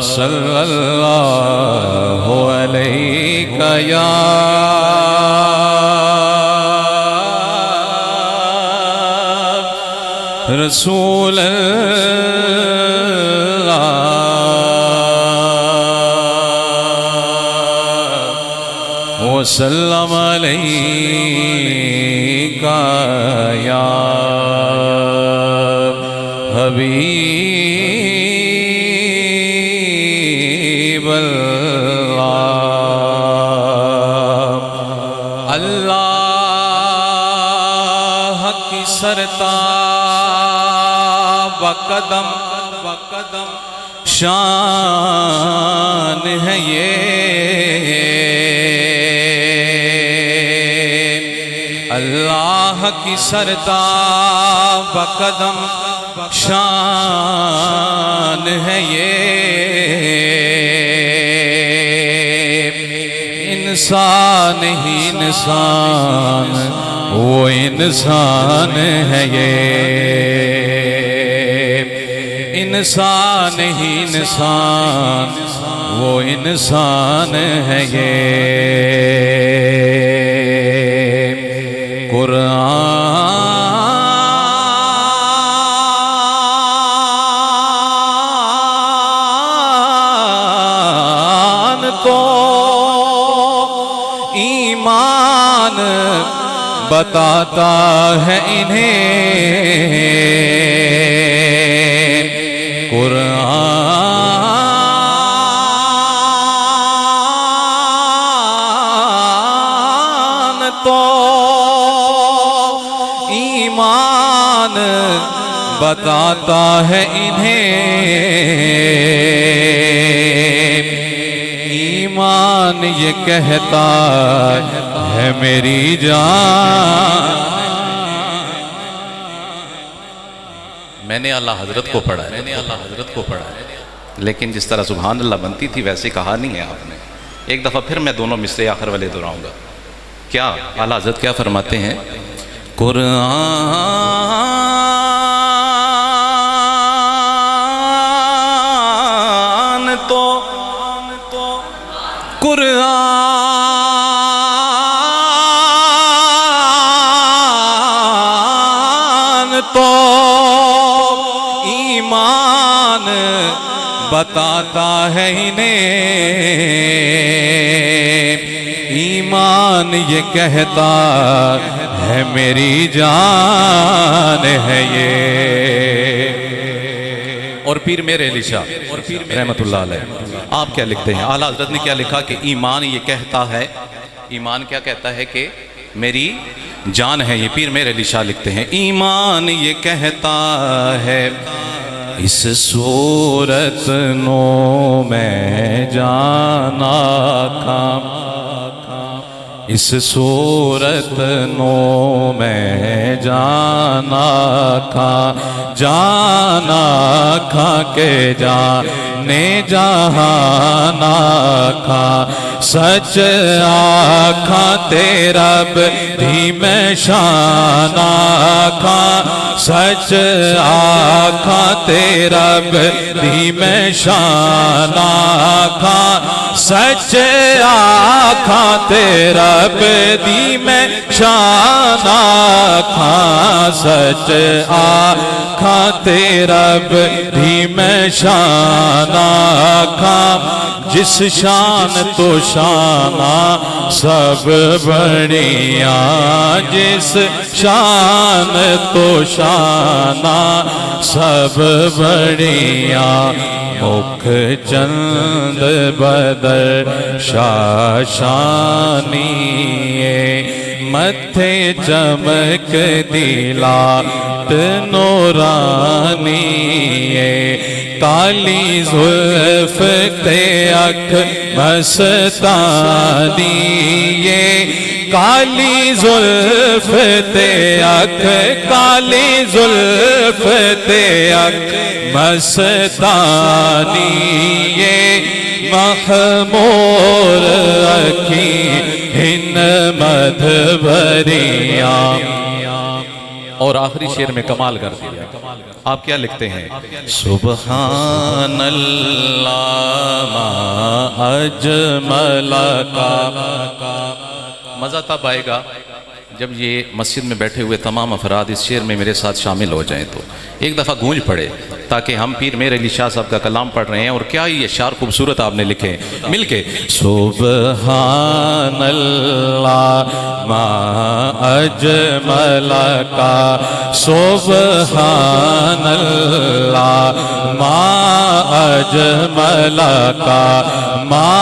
صلی اللہ علیہ یا رسول اللہ وسلم علیہ یا حبیب اللہ اللہ کی سرتاب قدم شان ہے یہ اللہ کی سرتاب قدم شان ہے یہ انسان ہی انسان وہ انسان ہے یہ انسان ہی انسان وہ انسان ہے یہ قرآن تو ایمان بتاتا ہے انہیں قرآن تو ایمان بتاتا ہے انہیں ایمان یہ کہتا ہے میری جان میں نے اللہ حضرت کو پڑھا ہے لیکن جس طرح سبحان اللہ بنتی تھی ویسے کہا نہیں ہے آپ نے ایک دفعہ پھر میں دونوں مصرے آخر والے دہراؤں گا کیا اعلیٰ حضرت کیا فرماتے ہیں قرآن تو ایمان بتاتا ہے انہیں ایمان یہ کہتا ہے میری جان ہے یہ اور پیر میرے علی شاہ رحمت اللہ علیہ آپ کیا لکھتے ہیں اعلیٰ حضرت نے کیا لکھا کہ ایمان یہ کہتا ہے ایمان کیا کہتا ہے کہ میری جان ہے یہ پیر میرے علی شاہ لکھتے ہیں ایمان یہ کہتا ہے اس صورت نو میں جانا تھا اس صورت نو میں جانا کھا کے جانے جہانا کھا سچ آکھا تیرا بھی میں شان آکھا سچ آکھا تیرا بھی میں شان آکھا سچ آکھا تیرا بھی میں شان آکھا سچ آکھا تیرا بھی میں شان آکھا جس شان تو شانہ سب بڑیاں جس شان تو شانہ سب بڑیاں مکھ چند بدر شاشانی متھے چمک دلات نورانی کالی زلف تے اکھ مستانی کالی زلف تے اکھ کالی زلف تے اکھ مستانی محمور اکھی ہن مدھبریاں اور آخری شعر میں کمال کر دیا. آپ کیا لکھتے ہیں؟ سبحان اللہ ما اجمل کا. مزہ تب آئے گا جب یہ مسجد میں بیٹھے ہوئے تمام افراد اس شعر میں میرے ساتھ شامل ہو جائیں. تو ایک دفعہ گونج پڑے تاکہ ہم پیر میر علی شاہ صاحب کا کلام پڑھ رہے ہیں اور کیا یہ اشعار خوبصورت آپ نے لکھے مل کے. سبحان اللہ ما اجمل کا سبحان اللہ ما اجمل کا ما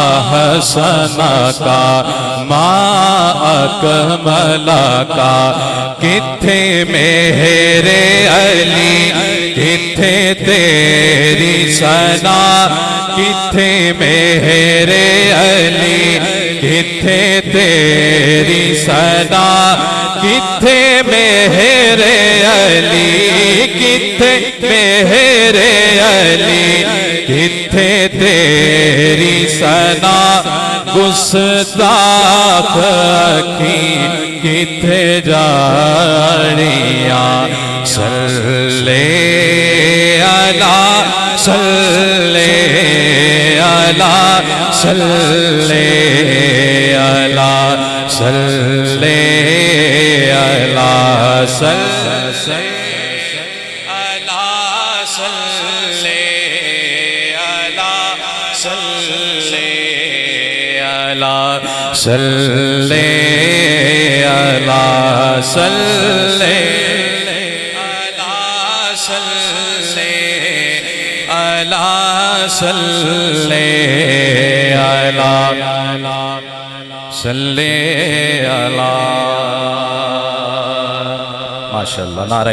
احسن کا ما اکمل کا. کتھے مہر علی کتھے تیری ثنا کتھے مہر علی کتھے تیری ثنا کتھے مہر علی کتھے مہر علی کتھے تیری ثنا. گستاخ اکھیں کتھے جاڑیاں صلی علی صلی علی صلی علی صلی علی صلی صلی علی صلی علی صلی علی صلی علی. ماشاءاللہ. نعرہ